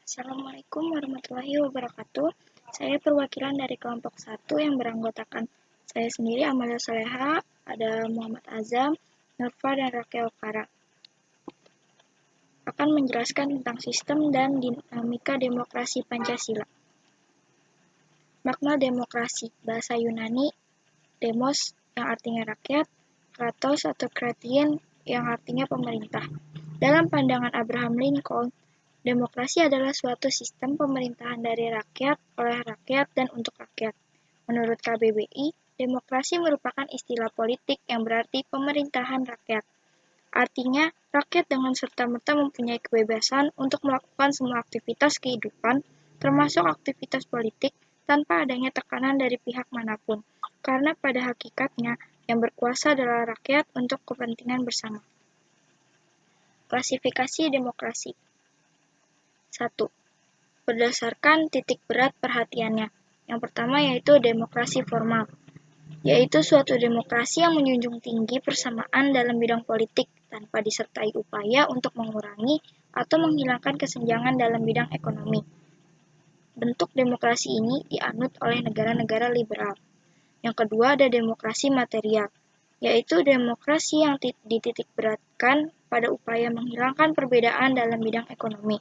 Assalamualaikum warahmatullahi wabarakatuh. Saya perwakilan dari kelompok 1 yang beranggotakan saya sendiri, Amalia Soleha, ada Muhammad Azam, Nurfa, dan Rakel Okara. Akan menjelaskan tentang sistem dan dinamika demokrasi Pancasila. Makna demokrasi, bahasa Yunani, demos yang artinya rakyat, kratos atau kratien yang artinya pemerintah. Dalam pandangan Abraham Lincoln, demokrasi adalah suatu sistem pemerintahan dari rakyat, oleh rakyat, dan untuk rakyat. Menurut KBBI, demokrasi merupakan istilah politik yang berarti pemerintahan rakyat. Artinya, rakyat dengan serta-merta mempunyai kebebasan untuk melakukan semua aktivitas kehidupan, termasuk aktivitas politik, tanpa adanya tekanan dari pihak manapun. Karena pada hakikatnya, yang berkuasa adalah rakyat untuk kepentingan bersama. Klasifikasi demokrasi. 1. Berdasarkan titik berat perhatiannya. Yang pertama yaitu demokrasi formal, yaitu suatu demokrasi yang menjunjung tinggi persamaan dalam bidang politik tanpa disertai upaya untuk mengurangi atau menghilangkan kesenjangan dalam bidang ekonomi. Bentuk demokrasi ini dianut oleh negara-negara liberal. Yang kedua ada demokrasi material, yaitu demokrasi yang dititik beratkan pada upaya menghilangkan perbedaan dalam bidang ekonomi.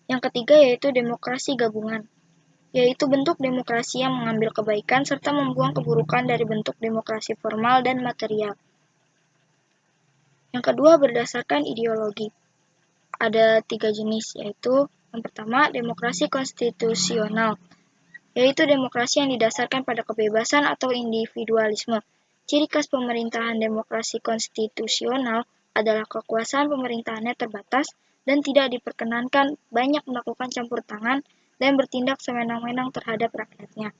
Yang ketiga yaitu demokrasi gabungan, yaitu bentuk demokrasi yang mengambil kebaikan serta membuang keburukan dari bentuk demokrasi formal dan material. Yang kedua berdasarkan ideologi. Ada 3 jenis, yaitu yang pertama demokrasi konstitusional, yaitu demokrasi yang didasarkan pada kebebasan atau individualisme. Ciri khas pemerintahan demokrasi konstitusional adalah kekuasaan pemerintahannya terbatas dan tidak diperkenankan banyak melakukan campur tangan dan bertindak sewenang-wenang terhadap rakyatnya.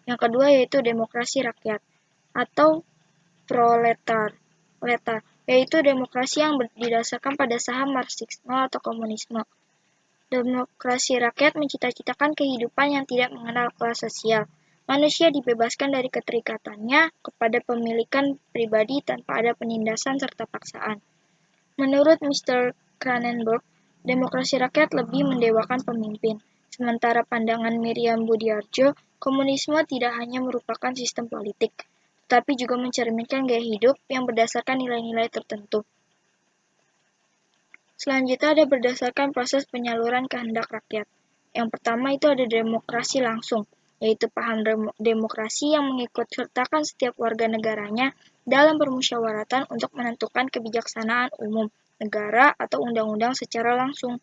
Yang kedua yaitu demokrasi rakyat atau proletar, yaitu demokrasi yang didasarkan pada saham Marxisme atau komunisme. Demokrasi rakyat mencita-citakan kehidupan yang tidak mengenal kelas sosial. Manusia dibebaskan dari keterikatannya kepada pemilikan pribadi tanpa ada penindasan serta paksaan. Menurut Mr. Cronenberg, demokrasi rakyat lebih mendewakan pemimpin. Sementara pandangan Miriam Budiarjo, komunisme tidak hanya merupakan sistem politik, tetapi juga mencerminkan gaya hidup yang berdasarkan nilai-nilai tertentu. Selanjutnya ada berdasarkan proses penyaluran kehendak rakyat. Yang pertama itu ada demokrasi langsung, yaitu paham demokrasi yang mengikutsertakan setiap warga negaranya dalam permusyawaratan untuk menentukan kebijaksanaan umum negara atau undang-undang secara langsung.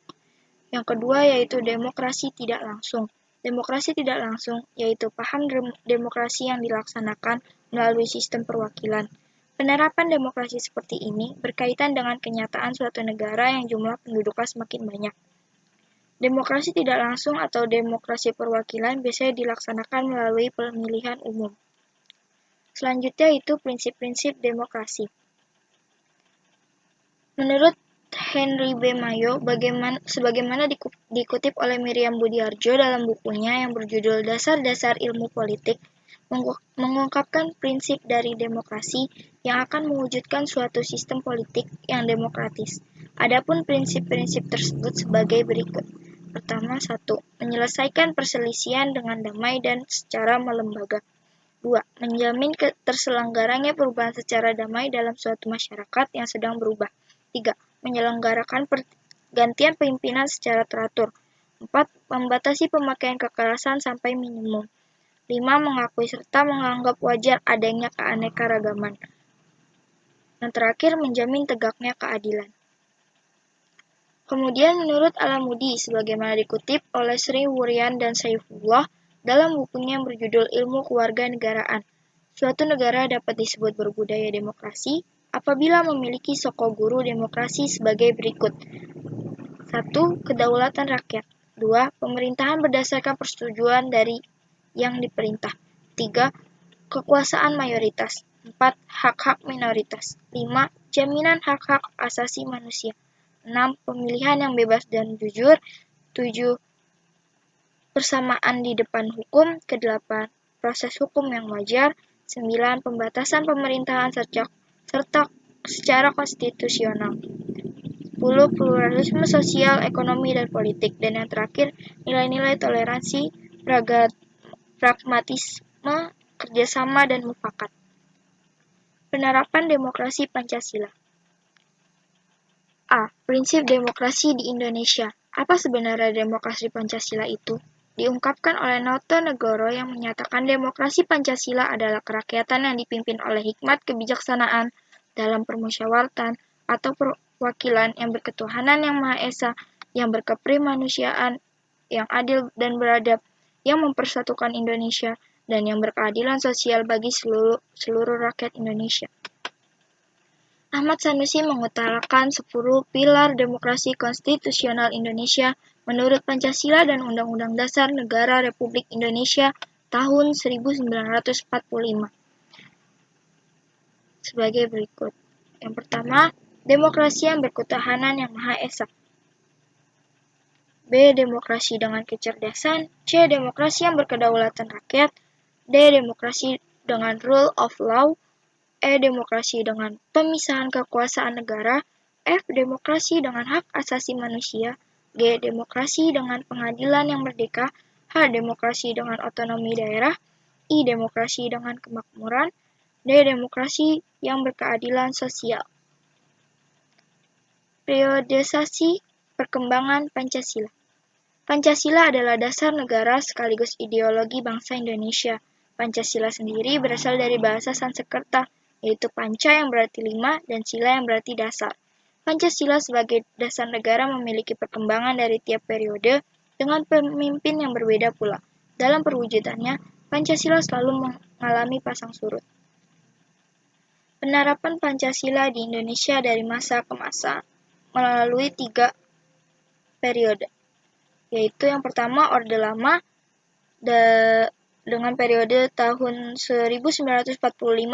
Yang kedua yaitu demokrasi tidak langsung. Demokrasi tidak langsung yaitu paham demokrasi yang dilaksanakan melalui sistem perwakilan. Penerapan demokrasi seperti ini berkaitan dengan kenyataan suatu negara yang jumlah penduduknya semakin banyak. Demokrasi tidak langsung atau demokrasi perwakilan biasanya dilaksanakan melalui pemilihan umum. Selanjutnya itu prinsip-prinsip demokrasi. Menurut Henry B. Mayo, sebagaimana dikutip oleh Miriam Budiarjo dalam bukunya yang berjudul Dasar-Dasar Ilmu Politik, mengungkapkan prinsip dari demokrasi yang akan mewujudkan suatu sistem politik yang demokratis. Adapun prinsip-prinsip tersebut sebagai berikut. Pertama, 1. Menyelesaikan perselisihan dengan damai dan secara melembaga. 2. Menjamin terselenggaranya perubahan secara damai dalam suatu masyarakat yang sedang berubah. 3. Menyelenggarakan pergantian pimpinan secara teratur. 4. Membatasi pemakaian kekerasan sampai minimum. 5. Mengakui serta menganggap wajar adanya keanekaragaman. Yang terakhir, menjamin tegaknya keadilan. Kemudian menurut Alamudi, sebagaimana dikutip oleh Sri Wuryan dan Saifullah dalam bukunya yang berjudul Ilmu Kewarganegaraan, suatu negara dapat disebut berbudaya demokrasi apabila memiliki soko guru demokrasi sebagai berikut. 1. Kedaulatan rakyat. 2. Pemerintahan berdasarkan persetujuan dari yang diperintah. 3. Kekuasaan mayoritas. 4. Hak-hak minoritas. 5. Jaminan hak-hak asasi manusia. 6. Pemilihan yang bebas dan jujur. 7. Persamaan di depan hukum. Ke-8. Proses hukum yang wajar. 9. Pembatasan pemerintahan serta secara konstitusional. 10. Pluralisme sosial, ekonomi, dan politik. Dan yang terakhir, nilai-nilai toleransi, pragmatisme, kerjasama, dan mufakat. Penerapan demokrasi Pancasila. A. Prinsip demokrasi di Indonesia. Apa sebenarnya demokrasi Pancasila itu? Diungkapkan oleh Nato Negoro yang menyatakan demokrasi Pancasila adalah kerakyatan yang dipimpin oleh hikmat kebijaksanaan dalam permusyawaratan atau perwakilan yang berketuhanan yang Maha Esa, yang berkeprimanusiaan, yang adil dan beradab, yang mempersatukan Indonesia, dan yang berkeadilan sosial bagi seluruh rakyat Indonesia. Ahmad Sanusi mengutarakan 10 pilar demokrasi konstitusional Indonesia menurut Pancasila dan Undang-Undang Dasar Negara Republik Indonesia tahun 1945. Sebagai berikut. Yang pertama, demokrasi yang berketuhanan yang Maha Esa. B. Demokrasi dengan kecerdasan. C. Demokrasi yang berkedaulatan rakyat. D. Demokrasi dengan rule of law. E. Demokrasi dengan pemisahan kekuasaan negara. F. Demokrasi dengan hak asasi manusia. G. Demokrasi dengan pengadilan yang merdeka. H. Demokrasi dengan otonomi daerah. I. Demokrasi dengan kemakmuran. D. Demokrasi yang berkeadilan sosial. Periodisasi perkembangan Pancasila. Pancasila adalah dasar negara sekaligus ideologi bangsa Indonesia. Pancasila sendiri berasal dari bahasa Sanskerta, yaitu panca yang berarti 5 dan sila yang berarti dasar. Pancasila sebagai dasar negara memiliki perkembangan dari tiap periode dengan pemimpin yang berbeda pula. Dalam perwujudannya, Pancasila selalu mengalami pasang surut. Penerapan Pancasila di Indonesia dari masa ke masa melalui 3 periode, yaitu yang pertama Orde Lama dengan periode tahun 1945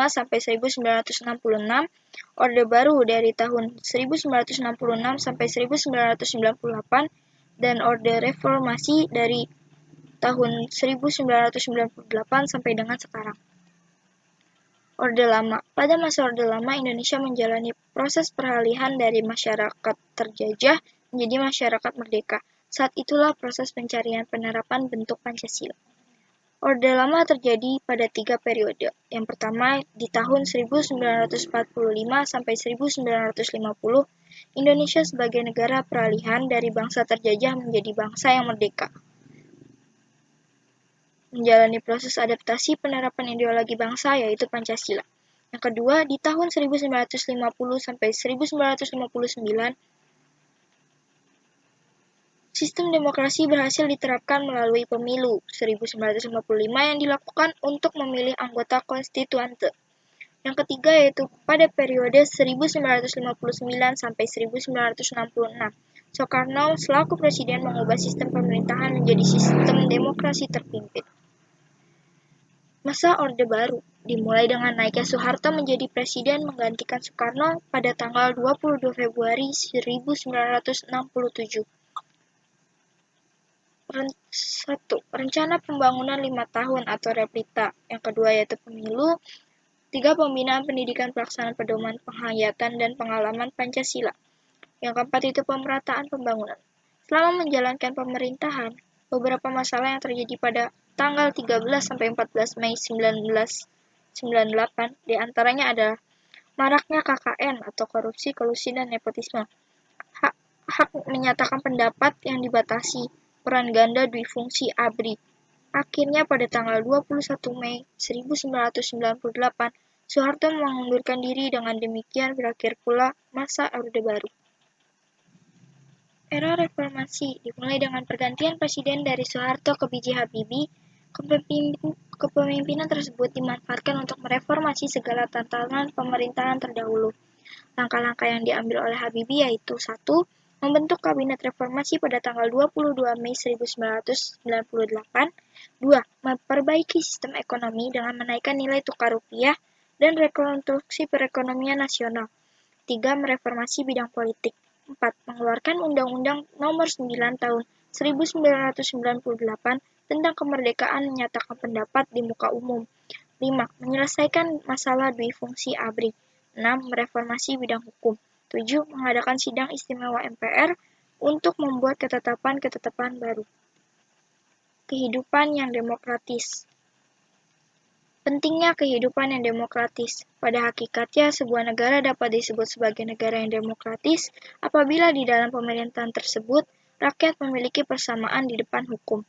sampai 1966, Orde Baru dari tahun 1966 sampai 1998, dan Orde Reformasi dari tahun 1998 sampai dengan sekarang. Orde Lama. Pada masa Orde Lama, Indonesia menjalani proses peralihan dari masyarakat terjajah menjadi masyarakat merdeka. Saat itulah proses pencarian penerapan bentuk Pancasila. Orde Lama terjadi pada 3 periode. Yang pertama, di tahun 1945 sampai 1950, Indonesia sebagai negara peralihan dari bangsa terjajah menjadi bangsa yang merdeka. Menjalani proses adaptasi penerapan ideologi bangsa yaitu Pancasila. Yang kedua, di tahun 1950 sampai 1959, sistem demokrasi berhasil diterapkan melalui pemilu 1955 yang dilakukan untuk memilih anggota konstituante. Yang ketiga yaitu pada periode 1959 sampai 1966, Soekarno selaku presiden mengubah sistem pemerintahan menjadi sistem demokrasi terpimpin. Masa Orde Baru dimulai dengan naiknya Soeharto menjadi presiden menggantikan Soekarno pada tanggal 22 Februari 1967. 1. Rencana pembangunan 5 tahun atau REPLITA. Yang kedua yaitu pemilu. 3. Pembinaan pendidikan pelaksanaan pedoman penghayatan dan pengalaman Pancasila. Yang keempat itu pemerataan pembangunan. Selama menjalankan pemerintahan, beberapa masalah yang terjadi pada tanggal 13 sampai 14 Mei 1998 diantaranya adalah maraknya KKN atau korupsi, kolusi, dan nepotisme. Hak menyatakan pendapat yang dibatasi, peran ganda duifungsi ABRI. Akhirnya pada tanggal 21 Mei 1998, Soeharto mengundurkan diri. Dengan demikian berakhir pula masa Orde Baru. Era reformasi dimulai dengan pergantian presiden dari Soeharto ke B.J. Habibie. Kepemimpinan tersebut dimanfaatkan untuk mereformasi segala tantangan pemerintahan terdahulu. Langkah-langkah yang diambil oleh Habibie yaitu 1. Membentuk Kabinet Reformasi pada tanggal 22 Mei 1998. 2. Memperbaiki sistem ekonomi dengan menaikkan nilai tukar rupiah dan rekonstruksi perekonomian nasional. 3. Mereformasi bidang politik. 4. Mengeluarkan Undang-Undang Nomor 9 Tahun 1998 tentang kemerdekaan menyatakan pendapat di muka umum. 5. Menyelesaikan masalah duifungsi ABRI. 6. Mereformasi bidang hukum. 7. Mengadakan sidang istimewa MPR untuk membuat ketetapan-ketetapan baru. Kehidupan yang demokratis. Pentingnya kehidupan yang demokratis. Pada hakikatnya, sebuah negara dapat disebut sebagai negara yang demokratis apabila di dalam pemerintahan tersebut, rakyat memiliki persamaan di depan hukum.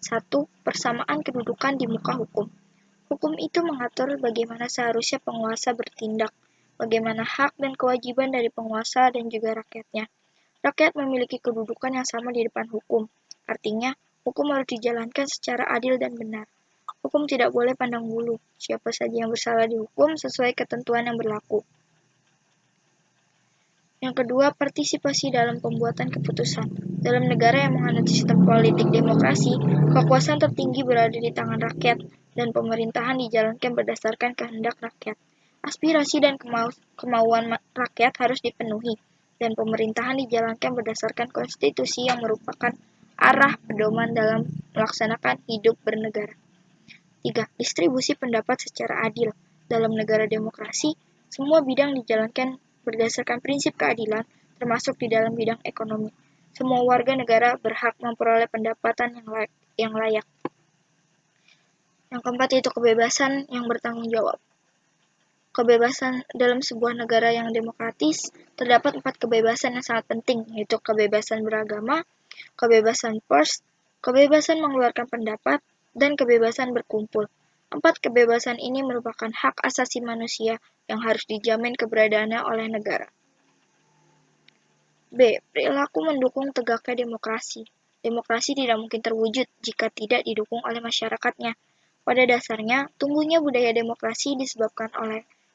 1. Persamaan kedudukan di muka hukum. Hukum itu mengatur bagaimana seharusnya penguasa bertindak, bagaimana hak dan kewajiban dari penguasa dan juga rakyatnya. Rakyat memiliki kedudukan yang sama di depan hukum. Artinya, hukum harus dijalankan secara adil dan benar. Hukum tidak boleh pandang bulu. Siapa saja yang bersalah dihukum sesuai ketentuan yang berlaku. Yang kedua, partisipasi dalam pembuatan keputusan. Dalam negara yang menganut sistem politik demokrasi, kekuasaan tertinggi berada di tangan rakyat, dan pemerintahan dijalankan berdasarkan kehendak rakyat. Aspirasi dan kemauan rakyat harus dipenuhi, dan pemerintahan dijalankan berdasarkan konstitusi yang merupakan arah pedoman dalam melaksanakan hidup bernegara. 3. Distribusi pendapat secara adil. Dalam negara demokrasi, semua bidang dijalankan berdasarkan prinsip keadilan, termasuk di dalam bidang ekonomi. Semua warga negara berhak memperoleh pendapatan yang layak. Yang keempat yaitu kebebasan yang bertanggung jawab. Kebebasan dalam sebuah negara yang demokratis, terdapat 4 kebebasan yang sangat penting, yaitu kebebasan beragama, kebebasan pers, kebebasan mengeluarkan pendapat, dan kebebasan berkumpul. 4 kebebasan ini merupakan hak asasi manusia yang harus dijamin keberadaannya oleh negara. B. Perilaku mendukung tegaknya demokrasi. Demokrasi tidak mungkin terwujud jika tidak didukung oleh masyarakatnya. Pada dasarnya, tumbuhnya budaya demokrasi disebabkan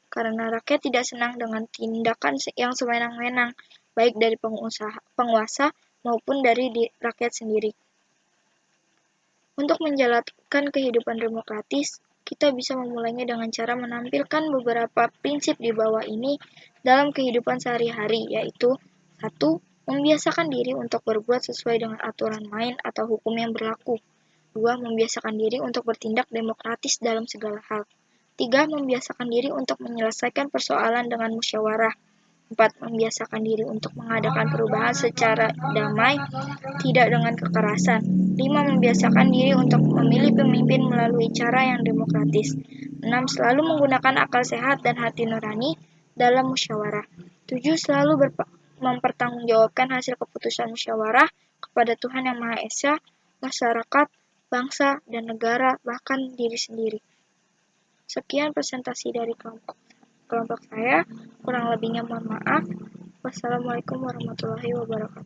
karena rakyat tidak senang dengan tindakan yang sewenang-wenang, baik dari penguasa maupun dari rakyat sendiri. Untuk menjalankan kehidupan demokratis, kita bisa memulainya dengan cara menampilkan beberapa prinsip di bawah ini dalam kehidupan sehari-hari, yaitu 1. Membiasakan diri untuk berbuat sesuai dengan aturan main atau hukum yang berlaku. 2. Membiasakan diri untuk bertindak demokratis dalam segala hal. 3. Membiasakan diri untuk menyelesaikan persoalan dengan musyawarah. 4. Membiasakan diri untuk mengadakan perubahan secara damai, tidak dengan kekerasan. 5. Membiasakan diri untuk memilih pemimpin melalui cara yang demokratis. 6. Selalu menggunakan akal sehat dan hati nurani dalam musyawarah. 7. Selalu mempertanggungjawabkan hasil keputusan musyawarah kepada Tuhan Yang Maha Esa, masyarakat, bangsa, dan negara, bahkan diri sendiri. Sekian presentasi dari kelompok saya, kurang lebihnya mohon maaf. Wassalamualaikum warahmatullahi wabarakatuh.